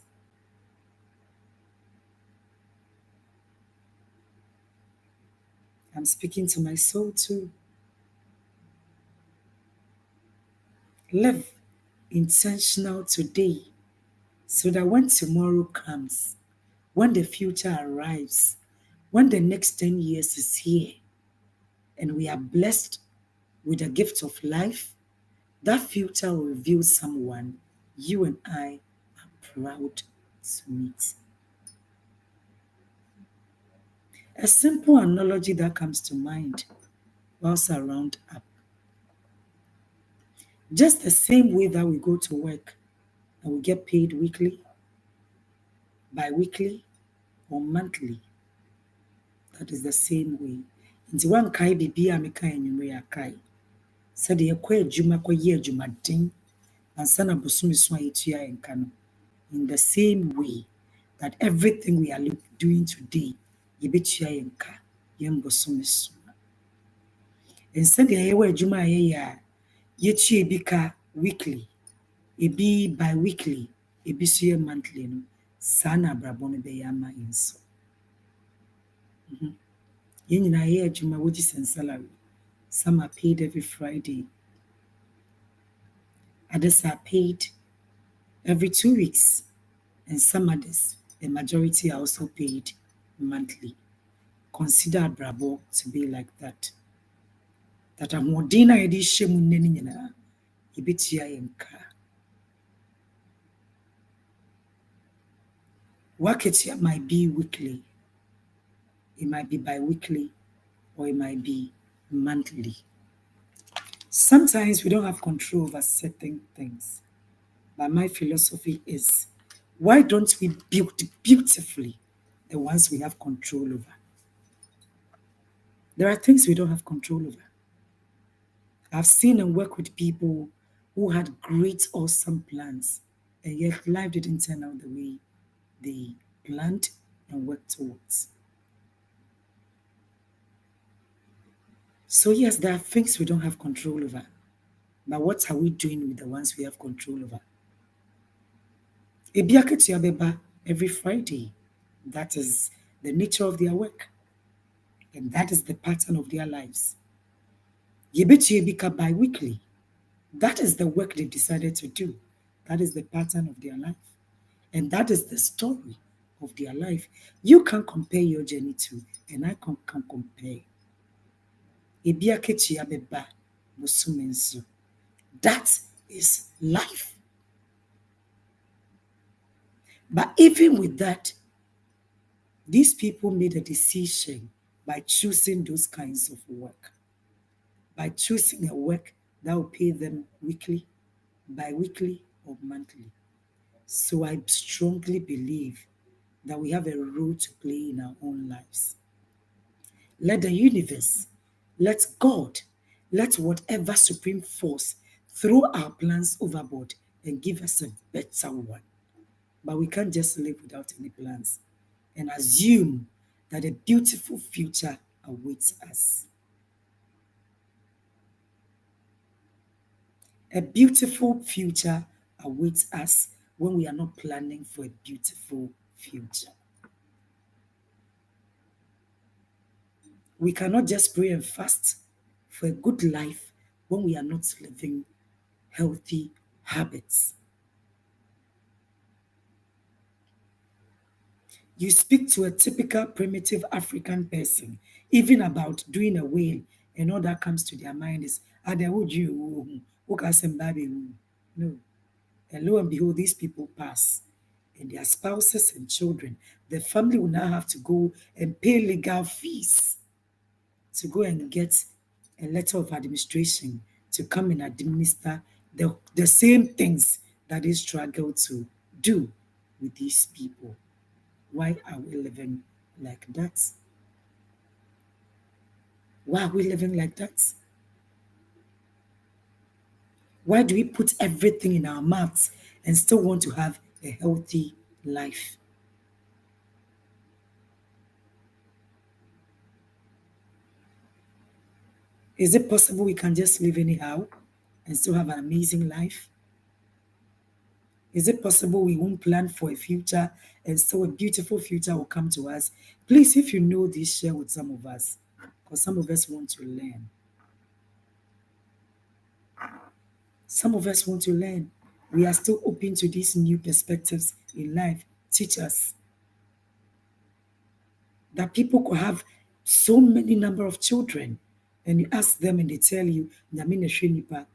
I'm speaking to my soul too. Live intentional today so that when tomorrow comes, when the future arrives, when the next 10 years is here, and we are blessed with the gift of life, that future will reveal someone you and I are proud to meet. A simple analogy that comes to mind whilst I round up. Just the same way that we go to work and we get paid weekly, bi-weekly, or monthly, that is the same way. Nti wankae biribi a meka anwummere akae. Sɛdeɛ yɛkɔ adwuma kɔyɛ adwumaden ansa na bosome so a yɛtua yɛn ka no. In the same way that everything we are doing today, yɛbɛtua yɛn ka yɛn bosome so. Sɛdeɛ yɛwɔ adwuma a yɛyɛ a yɛtua ebi ka weekly, ebi bi-weekly, ebi so yɛ monthly no, saa na abrabɔ no bɛyɛ ama yɛn nso. Yɛn nyinaa yɛyɛ adwuma wogye sɛn salary. Some are paid every Friday. Others are paid every 2 weeks. And some others, the majority are also paid monthly. Consider abrabɔ to be like that. That ahoɔden a yɛde hyɛ mu nnɛ no nyinaa, yɛbɛtua yɛn ka. Wakatua might be weekly, it might be bi-weekly, or it might be monthly. Sometimes we don't have control over certain things. But my philosophy is, why don't we build beautifully the ones we have control over? There are things we don't have control over. I've seen and worked with people who had great, awesome plans, and yet life didn't turn out the way they planned and worked towards. So yes, there are things we don't have control over. But what are we doing with the ones we have control over? Ebi akatua bɛba every Friday. That is the nature of their work. And that is the pattern of their lives. Yɛbɛtua ebi ka bi-weekly. That is the work they've decided to do. That is the pattern of their life. And that is the story of their life. You can't compare your journey to, and I can't compare. Ebi akatua bɛba bosome nso. That is life. But even with that, these people made a decision by choosing those kinds of work, by choosing a work that will pay them weekly, bi-weekly, or monthly. So I strongly believe that we have a role to play in our own lives. Let the universe, let God, let whatever supreme force throw our plans overboard and give us a better one. But we can't just live without any plans and assume that a beautiful future awaits us. A beautiful future awaits us when we are not planning for a beautiful future. We cannot just pray and fast for a good life when we are not living healthy habits. You speak to a typical primitive African person, even about doing a will, and all that comes to their mind is, would you, no. And lo and behold, these people pass, and their spouses and children, the family will now have to go and pay legal fees to go and get a letter of administration to come and administer the same things that they struggle to do with these people. Why are we living like that? Why are we living like that? Why do we put everything in our mouths and still want to have a healthy life? Is it possible we can just live anyhow and still have an amazing life? Is it possible we won't plan for a future and so a beautiful future will come to us? Please, if you know this, share with some of us because some of us want to learn. Some of us want to learn. We are still open to these new perspectives in life. Teach us that people could have so many number of children and you ask them and they tell you, "Nyame na hwɛ nipa."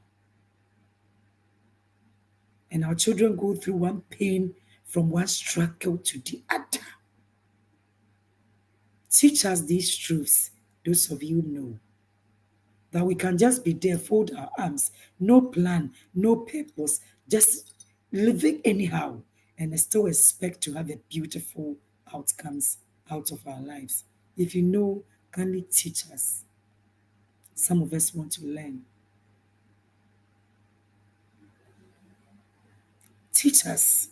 And our children go through one pain from one struggle to the other. Teach us these truths, those of you know, that we can just be there, fold our arms, no plan, no purpose, just living anyhow, and still expect to have a beautiful outcomes out of our lives. If you know, kindly teach us. Some of us want to learn. Teach us.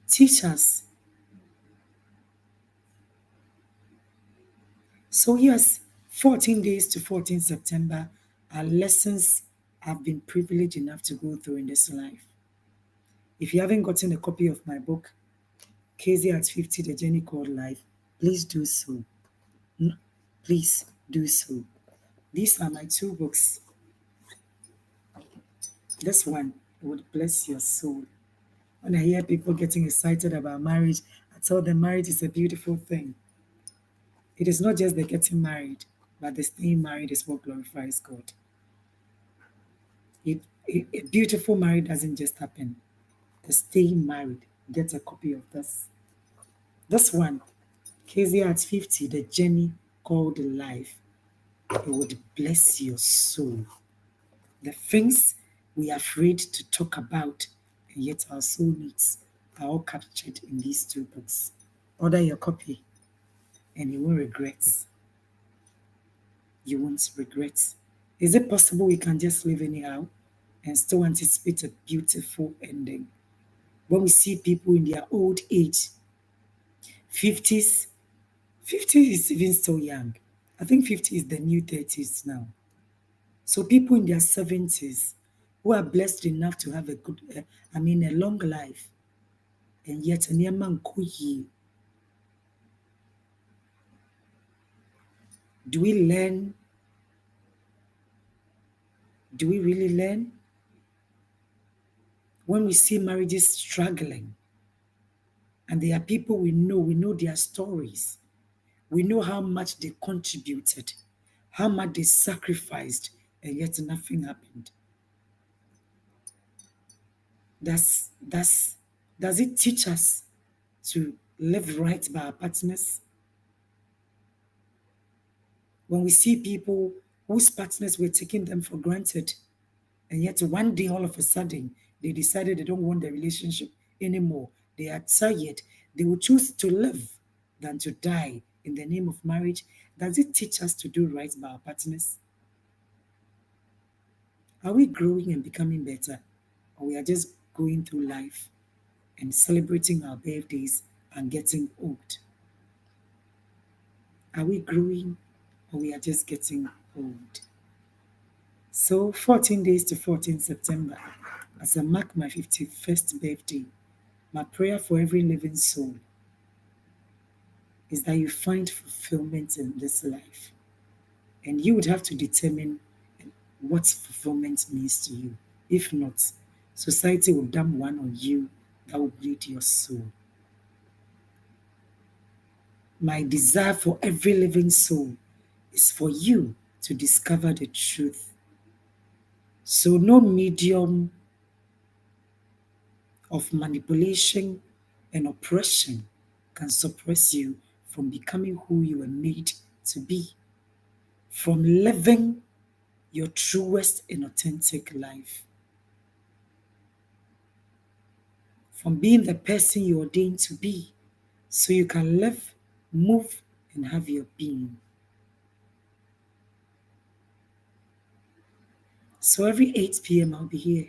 Teach us. So, yes, 14 days to 14 September are lessons I've been privileged enough to go through in this life. If you haven't gotten a copy of my book, Keziah at 50, The Journey Called Life, please do so. Please do so. These are my two books. This one would bless your soul. When I hear people getting excited about marriage, I tell them marriage is a beautiful thing. It is not just the getting married, but the staying married is what glorifies God. A beautiful marriage doesn't just happen. The staying married. Get a copy of this. This one, Keziah at 50, The Journey Called Life. It would bless your soul. The things we are afraid to talk about, and yet our soul needs, are all captured in these two books. Order your copy, and you won't regret. You won't regret. Is it possible we can just live anyhow and still anticipate a beautiful ending? When we see people in their old age, 50s, 50 is even still young. I think 50 is the new 30s now. So people in their 70s who are blessed enough to have a good, a long life, and yet a man do we learn? Do we really learn? When we see marriages struggling, and there are people we know their stories, we know how much they contributed, how much they sacrificed, and yet nothing happened. Does it teach us to live right by our partners? When we see people whose partners were taking them for granted, and yet one day all of a sudden they decided they don't want the relationship anymore, they are tired, they will choose to live than to die in the name of marriage. Does it teach us to do right by our partners? Are we growing and becoming better? Or we are just going through life and celebrating our birthdays and getting old? Are we growing or we are just getting old? So 14 days to 14 September, as I mark my 51st birthday, my prayer for every living soul is that you find fulfillment in this life. And you would have to determine what fulfillment means to you. If not, society will dump one on you that will bleed your soul. My desire for every living soul is for you to discover the truth. So no medium of manipulation and oppression can suppress you from becoming who you were made to be, from living your truest and authentic life, from being the person you ordained to be, so you can live, move, and have your being. So every 8 p.m. I'll be here.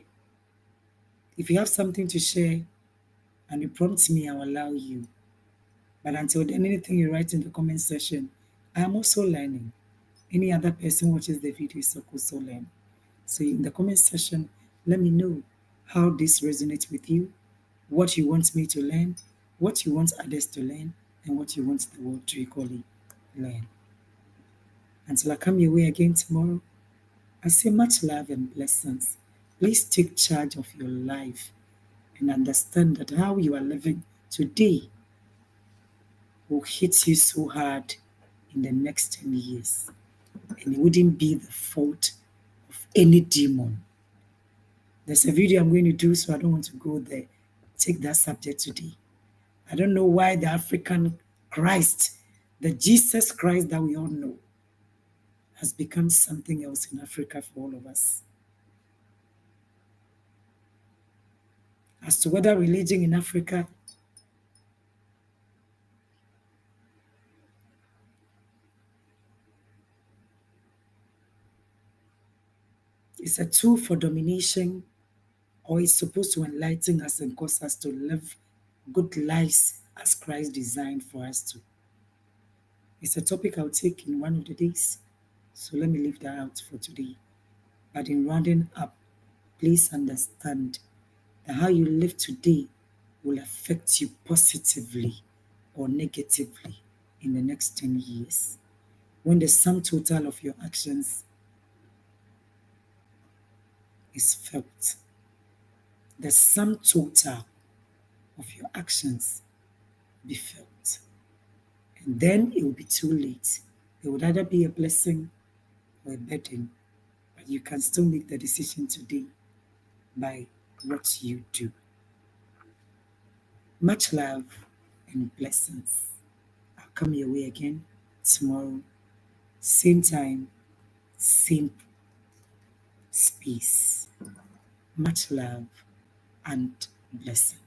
If you have something to share and you prompt me, I'll allow you. But until then, anything you write in the comment section, I am also learning. Any other person watches the video is also learn. So in the comment section, Let me know how this resonates with you, what you want me to learn, what you want others to learn, and what you want the world to equally learn. Until I come your way again tomorrow, I say much love and blessings. Please take charge of your life and understand that how you are living today will hit you so hard in the next 10 years. And it wouldn't be the fault of any demon. There's a video I'm going to do, so I don't want to go there. Take that subject today. I don't know why the African Christ, the Jesus Christ that we all know, has become something else in Africa for all of us. As to whether religion in Africa is a tool for domination or is supposed to enlighten us and cause us to live good lives as Christ designed for us to. It's a topic I'll take in one of the days, so let me leave that out for today. But in rounding up, please understand that how you live today will affect you positively or negatively in the next 10 years. When the sum total of your actions is felt, the sum total of your actions be felt. And then it will be too late. It would either be a blessing or a burden, but you can still make the decision today by what you do. Much love and blessings. I'll come your way again tomorrow, same time, same space. Much love and blessings.